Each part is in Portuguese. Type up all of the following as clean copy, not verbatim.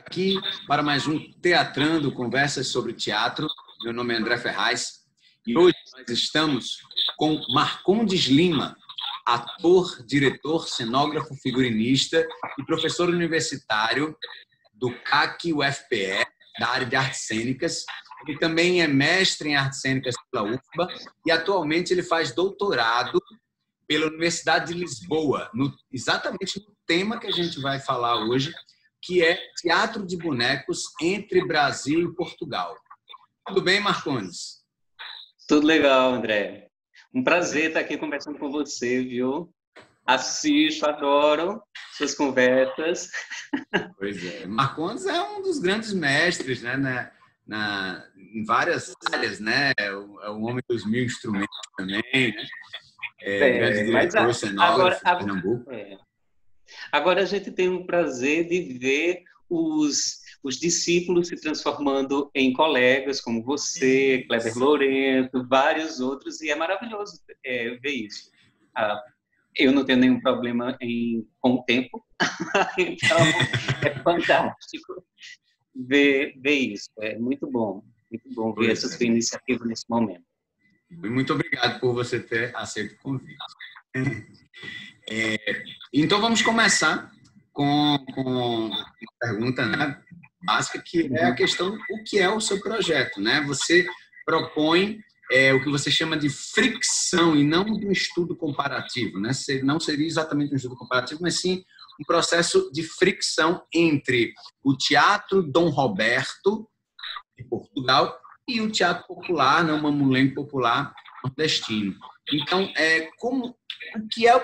aqui para mais um Teatrando, conversas sobre teatro. Meu nome é André Ferraz e hoje nós estamos com Marcondes Lima, ator, diretor, cenógrafo, figurinista e professor universitário do CAC UFPE, da área de artes cênicas. Ele também é mestre em artes cênicas pela UFBA e atualmente ele faz doutorado pela Universidade de Lisboa, exatamente no tema que a gente vai falar hoje, que é Teatro de Bonecos entre Brasil e Portugal. Tudo bem, Marcondes? Tudo legal, André. Um prazer estar aqui conversando com você, viu? Assisto, adoro suas conversas. Pois é. Marcondes é um dos grandes mestres, né? Em várias áreas, né? É o homem dos mil instrumentos também, né? Grande diretor, cenógrafo de Pernambuco. Agora a gente tem o prazer de ver os discípulos se transformando em colegas, como você, Kleber Lorento, vários outros, e é maravilhoso ver isso. Eu não tenho nenhum problema com o tempo, então é fantástico ver isso. É muito bom ver essa sua iniciativa nesse momento. Muito obrigado por você ter aceito o convite. Então, vamos começar com uma pergunta, né, básica, que é a questão: o que é o seu projeto, né? Você propõe o que você chama de fricção e não de um estudo comparativo, né? Não seria exatamente um estudo comparativo, mas sim um processo de fricção entre o teatro Dom Roberto de Portugal e o teatro popular, não mamulengo popular nordestino. Então, o que é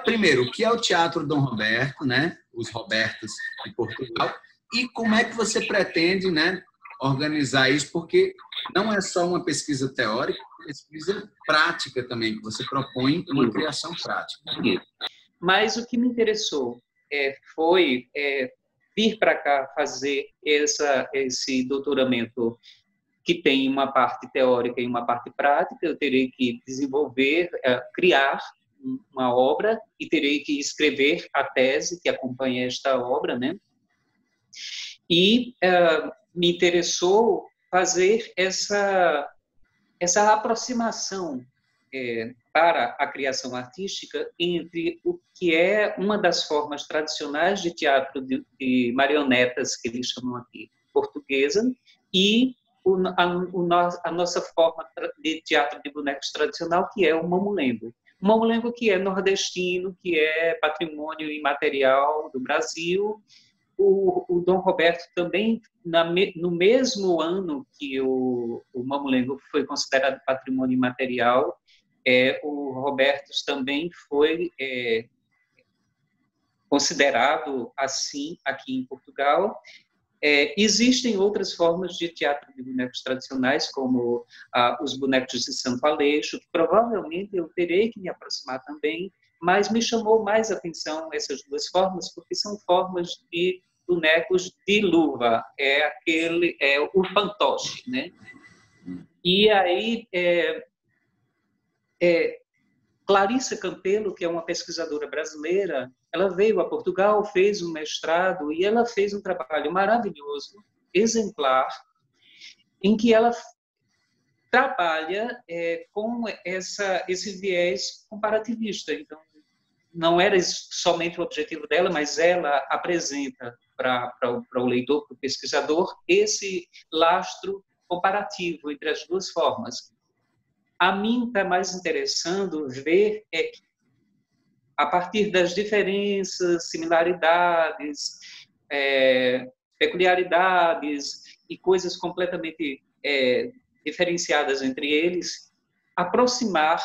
o teatro Dom Roberto, né? Os Robertos de Portugal, e como é que você pretende, né, organizar isso? Porque não é só uma pesquisa teórica, é uma pesquisa prática também, que você propõe uma criação prática. Mas o que me interessou foi vir para cá fazer esse doutoramento que tem uma parte teórica e uma parte prática. Eu terei que desenvolver, criar uma obra e terei que escrever a tese que acompanha esta obra, né? E me interessou fazer essa aproximação para a criação artística entre o que é uma das formas tradicionais de teatro de marionetas, que eles chamam aqui, portuguesa, e a nossa forma de teatro de bonecos tradicional, que é o mamulengo. O mamulengo que é nordestino, que é patrimônio imaterial do Brasil. O Dom Roberto também, no mesmo ano que o mamulengo foi considerado patrimônio imaterial, o Roberto também foi considerado assim aqui em Portugal. Existem outras formas de teatro de bonecos tradicionais, como os bonecos de Santo Aleixo, que provavelmente eu terei que me aproximar também, mas me chamou mais a atenção essas duas formas, porque são formas de bonecos de luva, o fantoche, né? E aí, Clarissa Campelo, que é uma pesquisadora brasileira, ela veio a Portugal, fez um mestrado e ela fez um trabalho maravilhoso, exemplar, em que ela trabalha com esse viés comparativista. Então, não era somente o objetivo dela, mas ela apresenta para o leitor, para o pesquisador, esse lastro comparativo entre as duas formas. A mim está mais interessando ver que, a partir das diferenças, similaridades, peculiaridades e coisas completamente diferenciadas entre eles, aproximar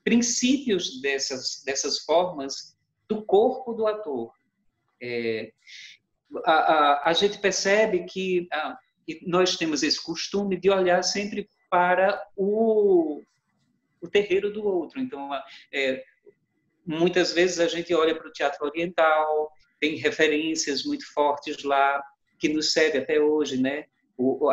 princípios dessas formas do corpo do ator. A gente percebe que nós temos esse costume de olhar sempre para o terreiro do outro. Então, muitas vezes a gente olha para o teatro oriental, tem referências muito fortes lá, que nos segue até hoje, né?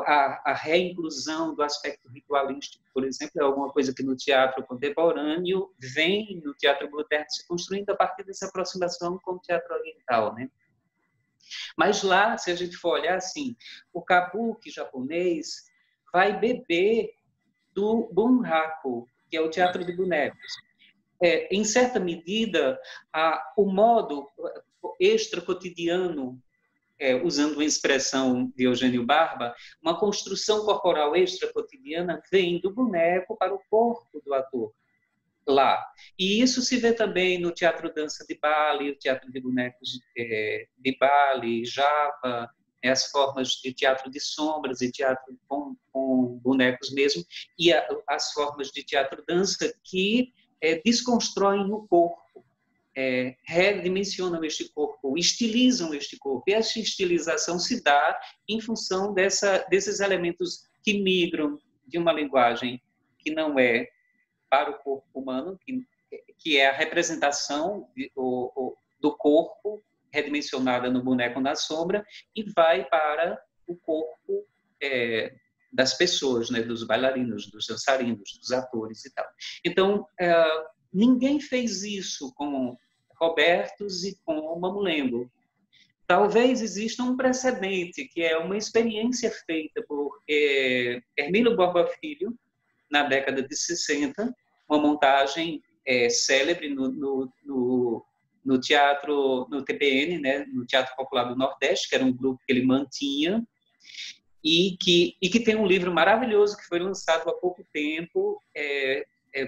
A reinclusão do aspecto ritualístico, por exemplo, é alguma coisa que no teatro contemporâneo vem no teatro moderno se construindo a partir dessa aproximação com o teatro oriental, né? Mas lá, se a gente for olhar assim, o kabuki japonês vai beber do bunraku, que é o teatro de bonecos. Em certa medida, o modo extra-cotidiano, usando uma expressão de Eugênio Barba, uma construção corporal extra-cotidiana vem do boneco para o corpo do ator lá. E isso se vê também no teatro dança de Bali, o teatro de bonecos de Bali, Java, as formas de teatro de sombras e teatro com bonecos mesmo, e as formas de teatro dança que desconstroem o corpo, redimensionam este corpo, estilizam este corpo. E essa estilização se dá em função desses elementos que migram de uma linguagem que não é para o corpo humano, que é a representação do corpo redimensionada no boneco na sombra, e vai para o corpo das pessoas, né, dos bailarinos, dos dançarinos, dos atores e tal. Então, ninguém fez isso com Robertos e com Mamulengo. Talvez exista um precedente, que é uma experiência feita por Hermílio Borba Filho, na década de 60, uma montagem célebre no teatro, no TPN, né, no Teatro Popular do Nordeste, que era um grupo que ele mantinha, e que tem um livro maravilhoso que foi lançado há pouco tempo,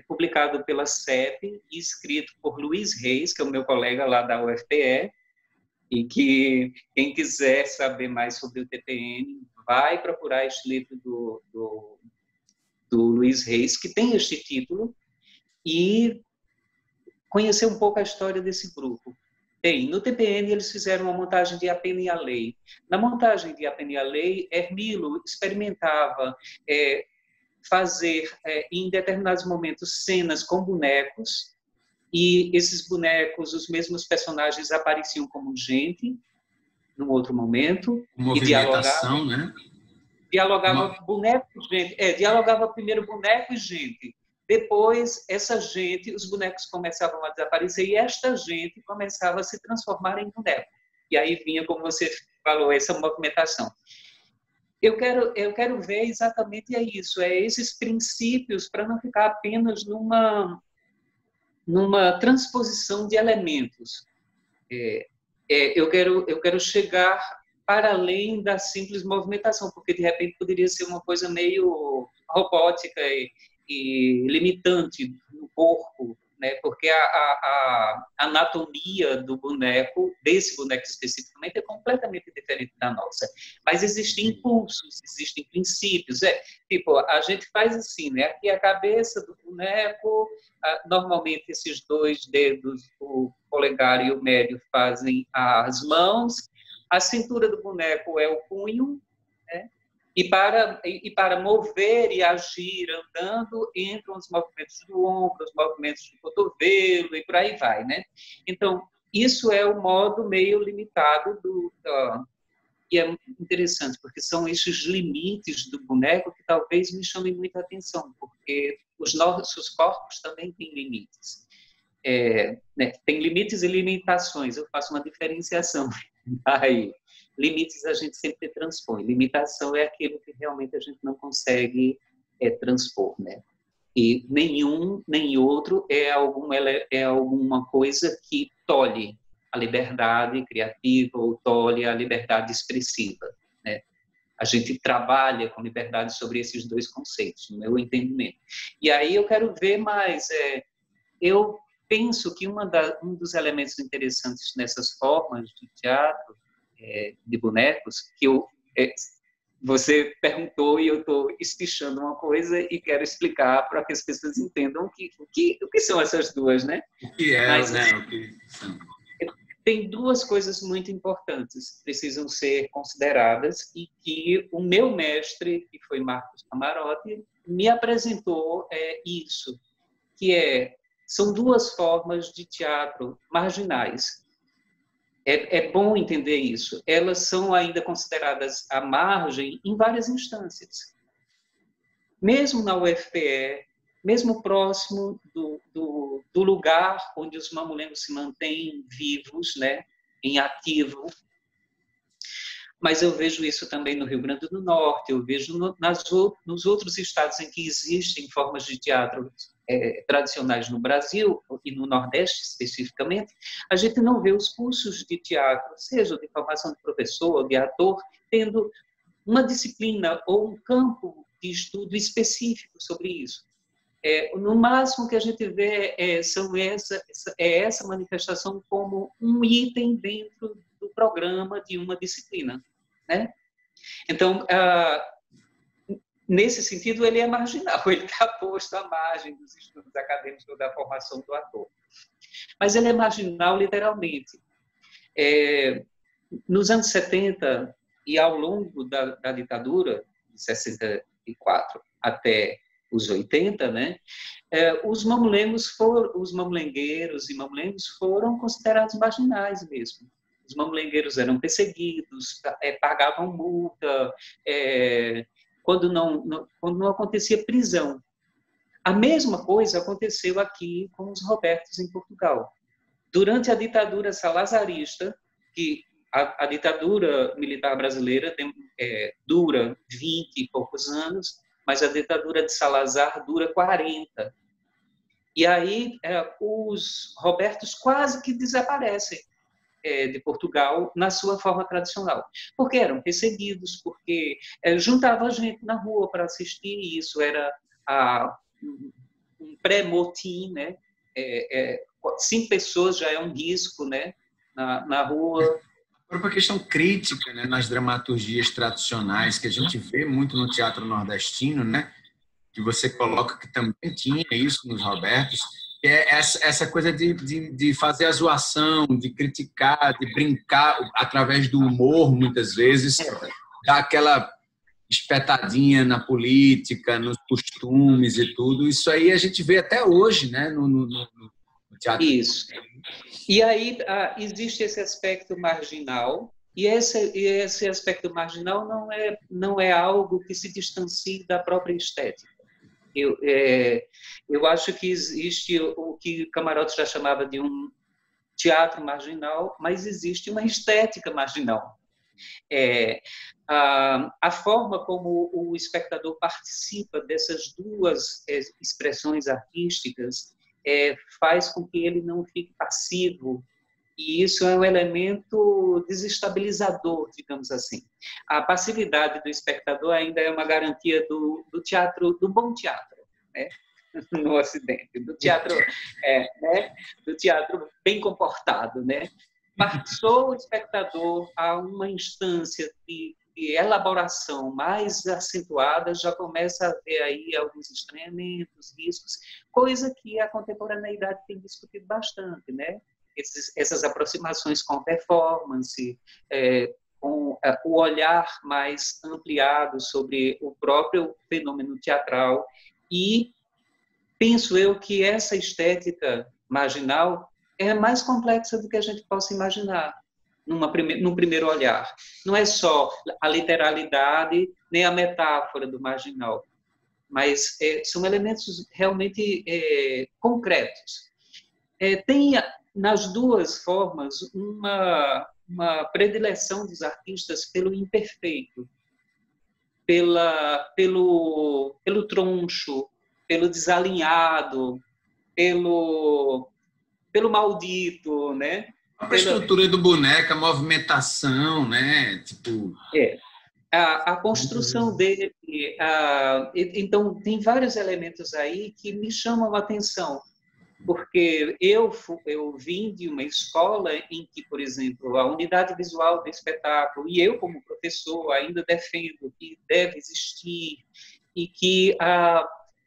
publicado pela CEP e escrito por Luiz Reis, que é o meu colega lá da UFPE, e que quem quiser saber mais sobre o TPN vai procurar este livro do Luiz Reis, que tem este título, e conhecer um pouco a história desse grupo. Bem, no TPN eles fizeram uma montagem de A Pena e a Lei. Na montagem de A Pena e a Lei, Hermílio experimentava fazer, em determinados momentos, cenas com bonecos, e esses bonecos, os mesmos personagens apareciam como gente, num outro momento, movimentação, né? Dialogava boneco e gente. Dialogava primeiro boneco e gente. Depois, essa gente, os bonecos começavam a desaparecer e esta gente começava a se transformar em boneco. E aí vinha, como você falou, essa movimentação. Eu quero ver exatamente isso, esses princípios, para não ficar apenas numa transposição de elementos. Eu quero chegar para além da simples movimentação, porque de repente poderia ser uma coisa meio robótica e limitante no corpo, né? Porque a anatomia do boneco, desse boneco especificamente, é completamente diferente da nossa. Mas existem impulsos, existem princípios. Tipo, a gente faz assim, né? Aqui a cabeça do boneco, normalmente esses dois dedos, o polegar e o médio, fazem as mãos. A cintura do boneco é o punho, né? E para mover e agir andando, entram os movimentos do ombro, os movimentos do cotovelo e por aí vai, né? Então, isso é o modo meio limitado e é interessante, porque são esses limites do boneco que talvez me chamem muita atenção, porque os nossos corpos também têm limites. Né? Tem limites e limitações, eu faço uma diferenciação aí. Limites a gente sempre transpõe. Limitação é aquilo que realmente a gente não consegue transpor, né? E nenhum nem outro é alguma coisa que tolhe a liberdade criativa ou tolhe a liberdade expressiva, né? A gente trabalha com liberdade sobre esses dois conceitos, no meu entendimento. E aí eu quero ver mais. Eu penso que um dos elementos interessantes nessas formas de teatro de bonecos, que você perguntou e eu estou espichando uma coisa e quero explicar para que as pessoas entendam o que são essas duas, né? O que é, mas, né? O que são. Tem duas coisas muito importantes que precisam ser consideradas e que o meu mestre, que foi Marcos Camarote, me apresentou isso, que são duas formas de teatro marginais. É bom entender isso. Elas são ainda consideradas à margem em várias instâncias. Mesmo na UFPE, mesmo próximo do lugar onde os mamulengos se mantêm vivos, né, em ativo, mas eu vejo isso também no Rio Grande do Norte, eu vejo nos outros estados em que existem formas de teatro tradicionais no Brasil, e no Nordeste especificamente, a gente não vê os cursos de teatro, seja de formação de professor ou de ator, tendo uma disciplina ou um campo de estudo específico sobre isso. No máximo que a gente vê essa manifestação como um item dentro do programa de uma disciplina, né? Então, nesse sentido, ele é marginal, ele está posto à margem dos estudos acadêmicos da formação do ator. Mas ele é marginal literalmente. Nos anos 70 e ao longo da ditadura, de 64 até os 80, né, os mamulengueiros e mamulengos foram considerados marginais mesmo. Os mamulengueiros eram perseguidos, pagavam multa, quando não acontecia prisão. A mesma coisa aconteceu aqui com os Robertos em Portugal. Durante a ditadura salazarista, que a ditadura militar brasileira dura 20 e poucos anos, mas a ditadura de Salazar dura 40. E aí os Robertos quase que desaparecem de Portugal na sua forma tradicional, porque eram perseguidos, porque juntava gente na rua para assistir, isso era um pré-motim, né? 5 pessoas já é um risco, né? Na rua. A própria questão crítica, né, nas dramaturgias tradicionais, que a gente vê muito no teatro nordestino, né, que você coloca que também tinha isso nos Robertos, que é essa coisa de fazer a zoação, de criticar, de brincar através do humor, muitas vezes, dar aquela espetadinha na política, nos costumes e tudo. Isso aí a gente vê até hoje, né, no teatro. Isso. E aí existe esse aspecto marginal, e esse aspecto marginal não é algo que se distancie da própria estética. Eu acho que existe o que Camarote já chamava de um teatro marginal, mas existe uma estética marginal. A forma como o espectador participa dessas duas expressões artísticas faz com que ele não fique passivo, e isso é um elemento desestabilizador, digamos assim. A passividade do espectador ainda é uma garantia do teatro, do bom teatro, né? No Ocidente, do teatro, né? Do teatro bem comportado, né? Passou o espectador a uma instância de elaboração mais acentuada, já começa a ver aí alguns estranhamentos, riscos, coisa que a contemporaneidade tem discutido bastante, né? Essas aproximações com performance, com o olhar mais ampliado sobre o próprio fenômeno teatral, e penso eu que essa estética marginal é mais complexa do que a gente possa imaginar num primeiro olhar. Não é só a literalidade nem a metáfora do marginal, mas são elementos realmente concretos. Tem nas duas formas uma predileção dos artistas pelo imperfeito, pelo troncho, pelo desalinhado, pelo maldito, né? A estrutura do boneco, a movimentação, né? Tipo... A construção dele. Então, tem vários elementos aí que me chamam a atenção, porque eu vim de uma escola em que, por exemplo, a unidade visual do espetáculo, e eu, como professor, ainda defendo que deve existir, e que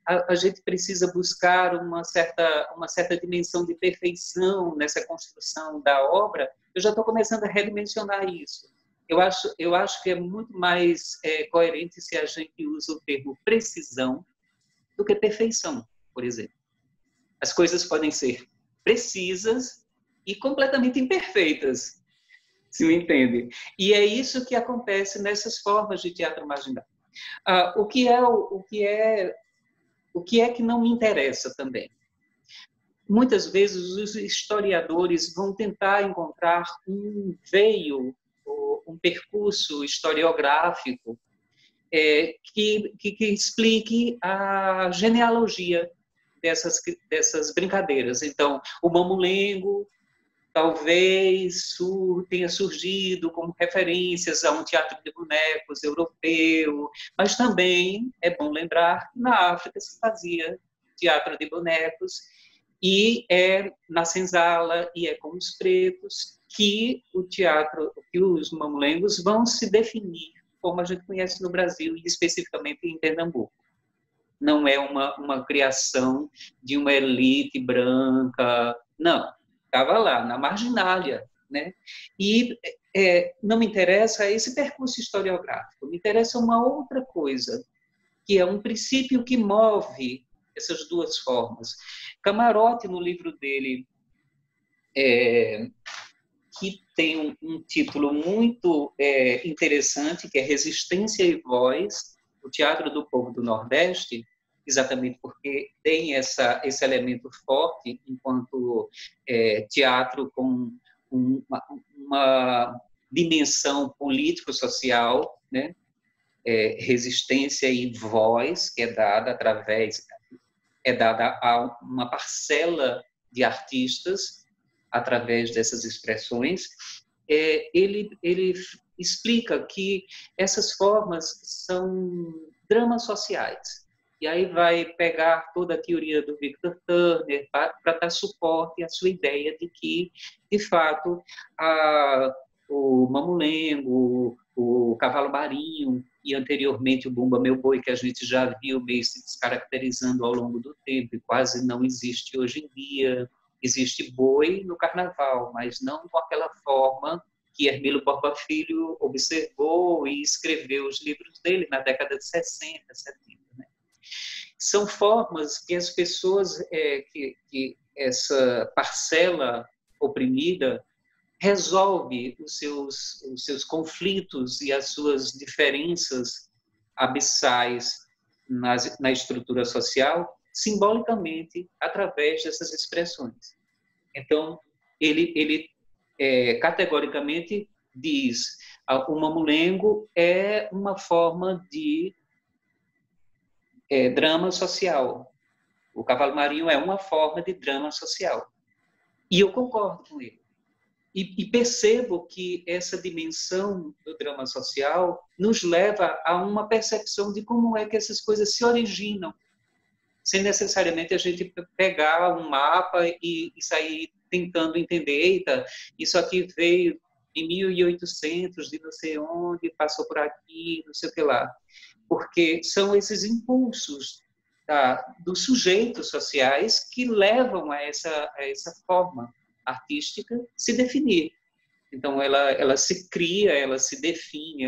a gente precisa buscar uma certa dimensão de perfeição nessa construção da obra. Eu já estou começando a redimensionar isso. Eu acho que é muito mais coerente se a gente usa o termo precisão do que perfeição, por exemplo. As coisas podem ser precisas e completamente imperfeitas, se me entende. E é isso que acontece nessas formas de teatro marginal. O que é que não me interessa também? Muitas vezes os historiadores vão tentar encontrar um veio um percurso historiográfico que explique a genealogia dessas brincadeiras. Então, o mamulengo talvez tenha surgido como referências a um teatro de bonecos europeu, mas também é bom lembrar que na África se fazia teatro de bonecos, e é na senzala e é com os pretos que os mamulengos vão se definir como a gente conhece no Brasil e especificamente em Pernambuco. Não é uma criação de uma elite branca, não. Estava lá, na marginália, né? E não me interessa esse percurso historiográfico, me interessa uma outra coisa, que é um princípio que move essas duas formas. Camarote, no livro dele, que tem um título muito interessante, que é Resistência e Voz, o Teatro do Povo do Nordeste, exatamente porque tem esse elemento forte enquanto teatro com uma dimensão político-social, né? Resistência e voz, que é dada a uma parcela de artistas através dessas expressões. Ele explica que essas formas são dramas sociais. E aí vai pegar toda a teoria do Victor Turner para dar suporte à sua ideia de que, de fato, o mamulengo, o cavalo marinho e anteriormente o Bumba Meu Boi, que a gente já viu meio se descaracterizando ao longo do tempo e quase não existe hoje em dia. Existe boi no carnaval, mas não com aquela forma que Hermílio Borba Filho observou e escreveu os livros dele na década de 60, 70. Né? São formas que as pessoas, que essa parcela oprimida resolve os seus conflitos e as suas diferenças abissais na estrutura social, simbolicamente, através dessas expressões. Então, ele categoricamente diz o mamulengo é uma forma de drama social. O cavalo marinho é uma forma de drama social. E eu concordo com ele. E percebo que essa dimensão do drama social nos leva a uma percepção de como é que essas coisas se originam, sem necessariamente a gente pegar um mapa e sair tentando entender, eita, isso aqui veio em 1800, de não sei onde, passou por aqui, não sei o que lá. Porque são esses impulsos dos sujeitos sociais que levam a essa forma artística se definir. Então, ela se cria, ela se define,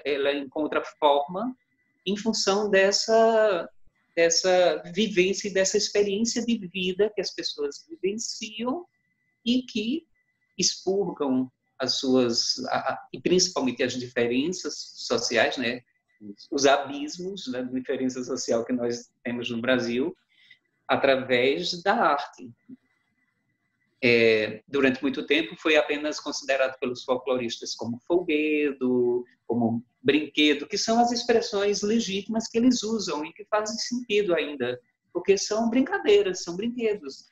ela encontra forma em função dessa vivência e dessa experiência de vida que as pessoas vivenciam e que expurgam as suas, e principalmente as diferenças sociais, né? Os abismos da diferença social que nós temos no Brasil, através da arte. Durante muito tempo foi apenas considerado pelos folcloristas como folguedo, como brinquedo, que são as expressões legítimas que eles usam e que fazem sentido ainda, porque são brincadeiras, são brinquedos.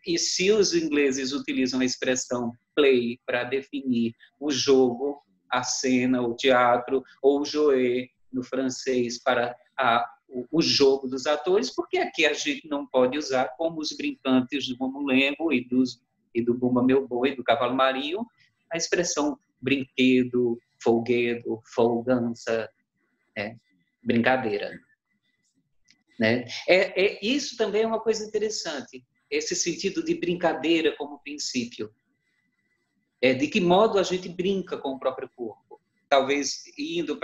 E se os ingleses utilizam a expressão play para definir o jogo, a cena, o teatro, ou o jouer no francês para o jogo dos atores, porque aqui a gente não pode usar como os brincantes do mamulengo e do Bumba Meu Boi, do cavalo marinho, a expressão brinquedo, folguedo, folgança, brincadeira. Né? Isso também é uma coisa interessante, esse sentido de brincadeira como princípio. De que modo a gente brinca com o próprio corpo? Talvez indo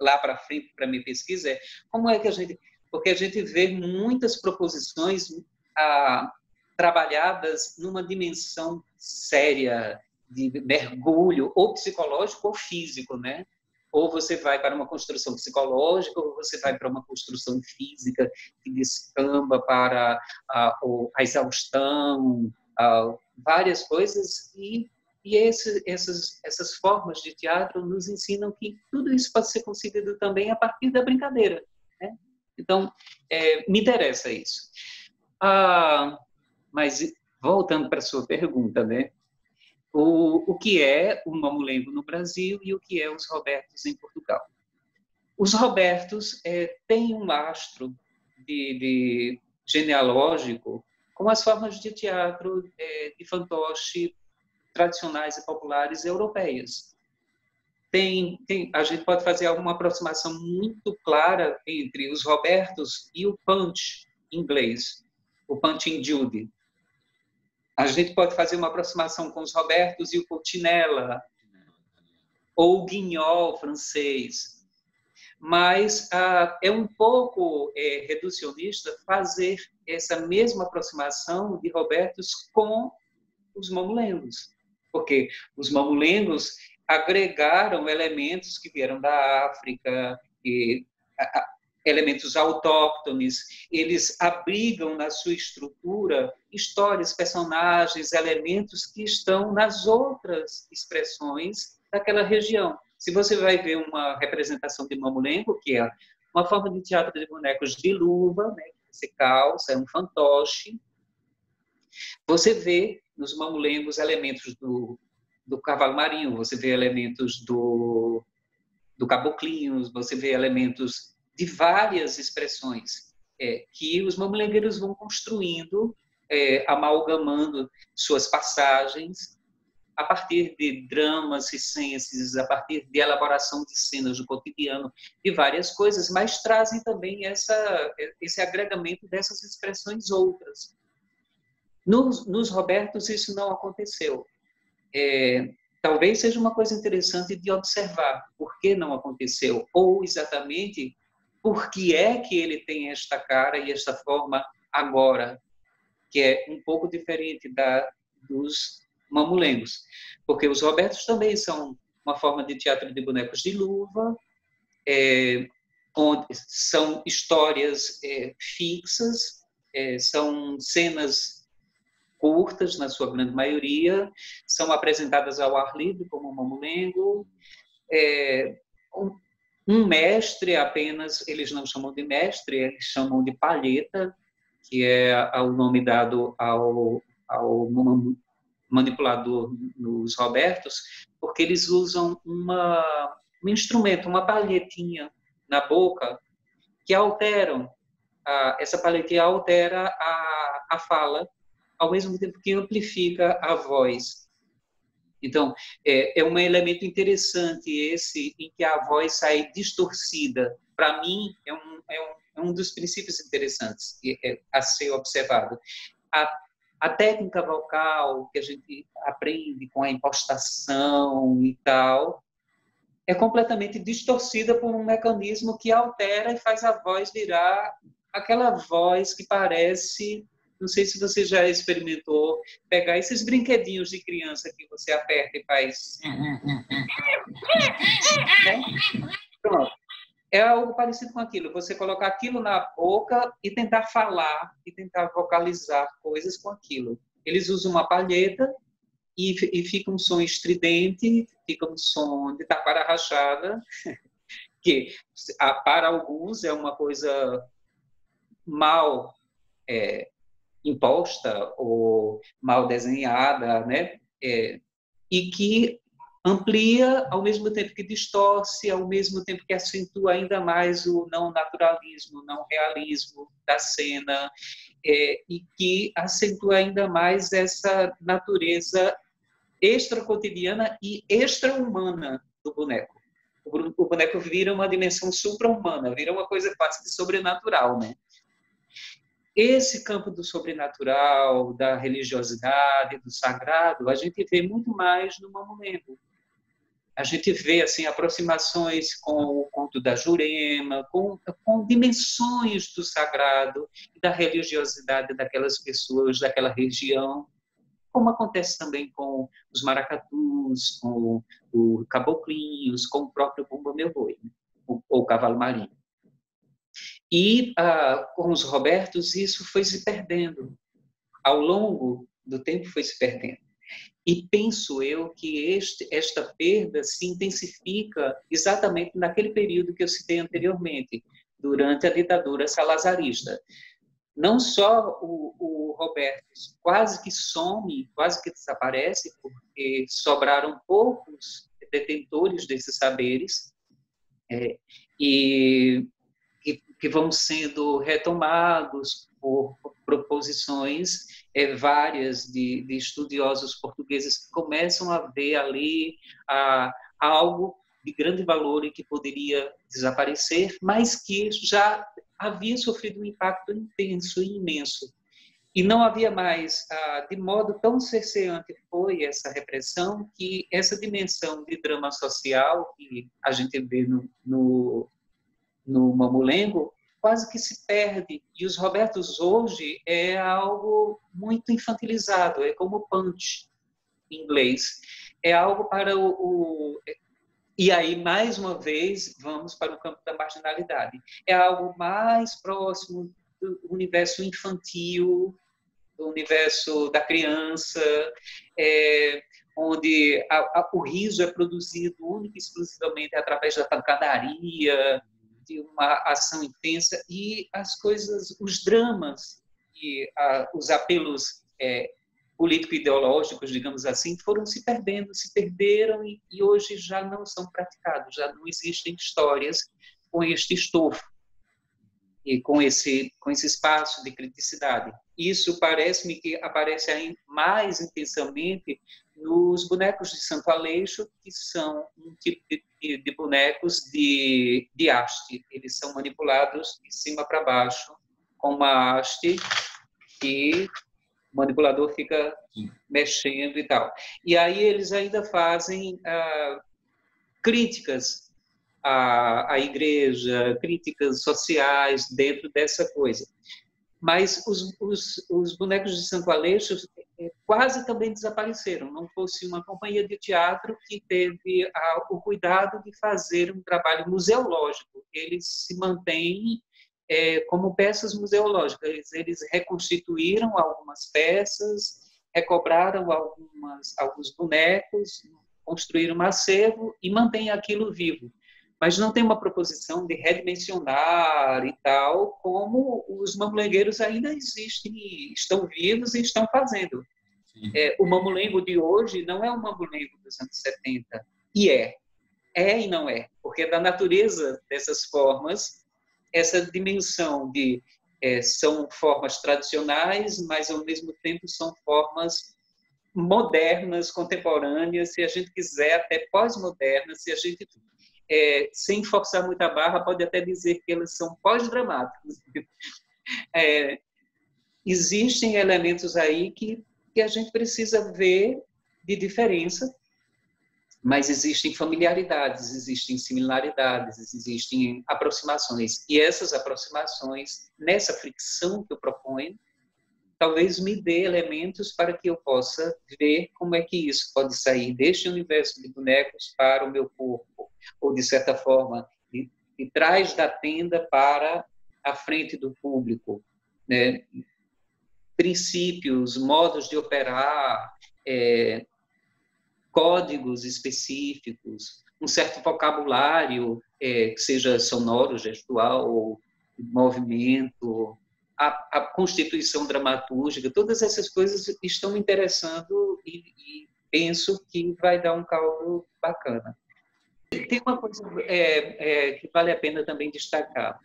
lá para frente para minha pesquisa, como é que a gente... Porque a gente vê muitas proposições trabalhadas numa dimensão séria de mergulho, ou psicológico ou físico, né? Ou você vai para uma construção psicológica, ou você vai para uma construção física que descamba para a exaustão, várias coisas, e E essas formas de teatro nos ensinam que tudo isso pode ser conseguido também a partir da brincadeira, né? Então, me interessa isso. Mas, voltando para a sua pergunta, né? O que é o Mamulengo no Brasil e o que é os Robertos em Portugal? Os Robertos têm um lastro de genealógico com as formas de teatro de fantoche tradicionais e populares europeias. A gente pode fazer alguma aproximação muito clara entre os Robertos e o Punch inglês, o Punch and Judy. A gente pode fazer uma aproximação com os Robertos e o Pulcinella, ou o Guignol francês. Mas é um pouco reducionista fazer essa mesma aproximação de Robertos com os mamulengos, porque os mamulengos agregaram elementos que vieram da África, elementos autóctones, eles abrigam na sua estrutura histórias, personagens, elementos que estão nas outras expressões daquela região. Se você vai ver uma representação de mamulengo, que é uma forma de teatro de bonecos de luva, né, que você calça, é um fantoche, você vê nos mamulengos elementos do cavalo marinho, você vê elementos do caboclinhos, você vê elementos de várias expressões que os mamulengueiros vão construindo, amalgamando suas passagens a partir de dramas circenses, a partir de elaboração de cenas do cotidiano, de várias coisas, mas trazem também esse agregamento dessas expressões outras. Nos Robertos isso não aconteceu. Talvez seja uma coisa interessante de observar por que não aconteceu, ou exatamente por que é que ele tem esta cara e esta forma agora, que é um pouco diferente dos mamulengos. Porque os Robertos também são uma forma de teatro de bonecos de luva, onde são histórias fixas, são cenas curtas, na sua grande maioria, são apresentadas ao ar livre, como o mamulengo. Um mestre apenas, eles não chamam de mestre, eles chamam de palheta, que é o nome dado ao manipulador nos Robertos, porque eles usam um instrumento, uma palhetinha na boca, que alteram, essa palhetinha altera a fala, ao mesmo tempo que amplifica a voz. Então, é um elemento interessante esse, em que a voz sai distorcida. Para mim, é um dos princípios interessantes a ser observado. A técnica vocal que a gente aprende com a impostação e tal, é completamente distorcida por um mecanismo que altera e faz a voz virar aquela voz que parece... Não sei se você já experimentou pegar esses brinquedinhos de criança que você aperta e faz... Pronto. É algo parecido com aquilo. Você colocar aquilo na boca e tentar falar, e tentar vocalizar coisas com aquilo. Eles usam uma palheta e fica um som estridente, fica um som de taquara rachada, que para alguns é uma coisa mal imposta ou mal desenhada, né? E que amplia ao mesmo tempo que distorce, ao mesmo tempo que acentua ainda mais o não naturalismo, o não realismo da cena, e que acentua ainda mais essa natureza extra-cotidiana e extra-humana do boneco. O boneco vira uma dimensão supra-humana, vira uma coisa quase que sobrenatural, né? Esse campo do sobrenatural, da religiosidade, do sagrado, a gente vê muito mais no mamulengo. A gente vê assim aproximações com o conto da Jurema, com dimensões do sagrado e da religiosidade daquelas pessoas, daquela região, como acontece também com os maracatus, com os caboclinhos, com o próprio Bumba Meu Boi, né? ou cavalo marinho. E com os Robertos isso foi se perdendo. Ao longo do tempo foi se perdendo. E penso eu que esta perda se intensifica exatamente naquele período que eu citei anteriormente, durante a ditadura salazarista. Não só o Roberto quase que some, quase que desaparece, porque sobraram poucos detentores desses saberes, e que vão sendo retomados por proposições várias de estudiosos portugueses que começam a ver ali algo de grande valor e que poderia desaparecer, mas que já havia sofrido um impacto intenso e imenso. E não havia mais, de modo tão cerceante foi essa repressão, que essa dimensão de drama social que a gente vê no Mamulengo quase que se perde. E os Robertos hoje é algo muito infantilizado, é como punch em inglês. É algo para E aí, mais uma vez, vamos para o campo da marginalidade. É algo mais próximo do universo infantil, do universo da criança, onde o riso é produzido única e exclusivamente através da pancadaria, de uma ação intensa, e as coisas, os dramas e os apelos político-ideológicos, digamos assim, foram se perdendo, se perderam e hoje já não são praticados, já não existem histórias com este estofo e com esse espaço de criticidade. Isso parece-me que aparece ainda mais intensamente nos bonecos de Santo Aleixo, que são um tipo de bonecos de haste. Eles são manipulados de cima para baixo com uma haste e o manipulador fica mexendo e tal. E aí eles ainda fazem críticas à igreja, críticas sociais dentro dessa coisa. Mas os bonecos de Santo Aleixo quase também desapareceram. Não fosse uma companhia de teatro que teve o cuidado de fazer um trabalho museológico. Eles se mantêm como peças museológicas. Eles reconstituíram algumas peças, recobraram alguns bonecos, construíram um acervo e mantêm aquilo vivo. Mas não tem uma proposição de redimensionar e tal, como os mamulengueiros ainda existem, estão vivos e estão fazendo. O mamulengo de hoje não é o mamulengo dos anos 70. E é e não é, porque da natureza dessas formas, essa dimensão de são formas tradicionais, mas ao mesmo tempo são formas modernas, contemporâneas, se a gente quiser, até pós-modernas, se a gente sem forçar muita barra, pode até dizer que elas são pós-dramáticos. Existem elementos aí que a gente precisa ver de diferença, mas existem familiaridades, existem similaridades, existem aproximações. E essas aproximações, nessa fricção que eu proponho, talvez me dê elementos para que eu possa ver como é que isso pode sair deste universo de bonecos para o meu corpo, ou, de certa forma, de trás da tenda para a frente do público. Né? Princípios, modos de operar, códigos específicos, um certo vocabulário, que seja sonoro, gestual, ou movimento, a constituição dramatúrgica, todas essas coisas estão me interessando e penso que vai dar um caldo bacana. Tem uma coisa que vale a pena também destacar.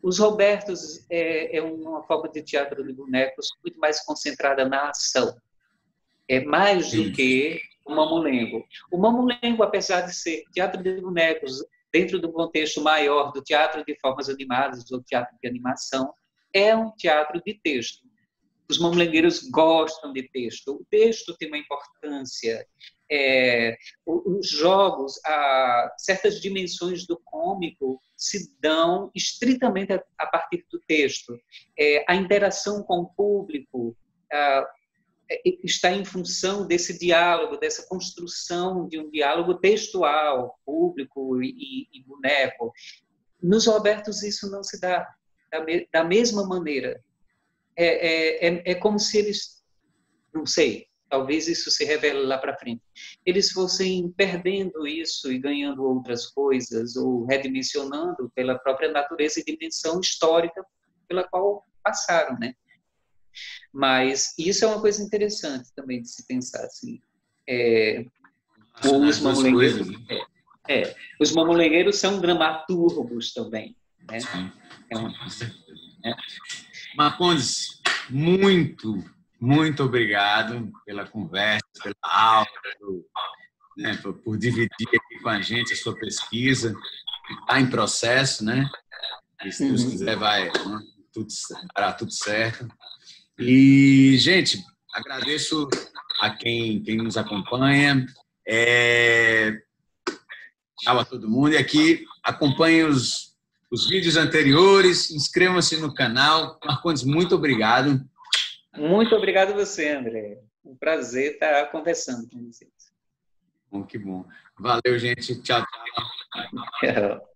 Os Robertos é uma forma de teatro de bonecos muito mais concentrada na ação. É mais do que o Mamulengo. O Mamulengo, apesar de ser teatro de bonecos dentro do contexto maior do teatro de formas animadas ou teatro de animação, é um teatro de texto. Os mamulengueiros gostam de texto. O texto tem uma importância. Os jogos, certas dimensões do cômico se dão estritamente a partir do texto. A interação com o público está em função desse diálogo, dessa construção de um diálogo textual, público e boneco. Nos Robertos isso não se dá da mesma maneira. É como se eles, não sei, talvez isso se revele lá para frente, eles fossem perdendo isso e ganhando outras coisas, ou redimensionando pela própria natureza e dimensão histórica pela qual passaram, né? Mas isso é uma coisa interessante também de se pensar, assim. Os mamulengueiros, os mamulengueiros são dramaturgos também, né? Marcondes, muito obrigado pela conversa, pela aula, por dividir aqui com a gente a sua pesquisa. Está em processo, né? E se Deus quiser, dará tudo certo. E, gente, agradeço a quem nos acompanha. Tchau a todo mundo. E aqui, acompanhem os vídeos anteriores, inscrevam-se no canal. Marcondes, muito obrigado. Muito obrigado a você, André. Um prazer estar conversando com vocês. Bom, que bom. Valeu, gente. Tchau, tchau. Tchau.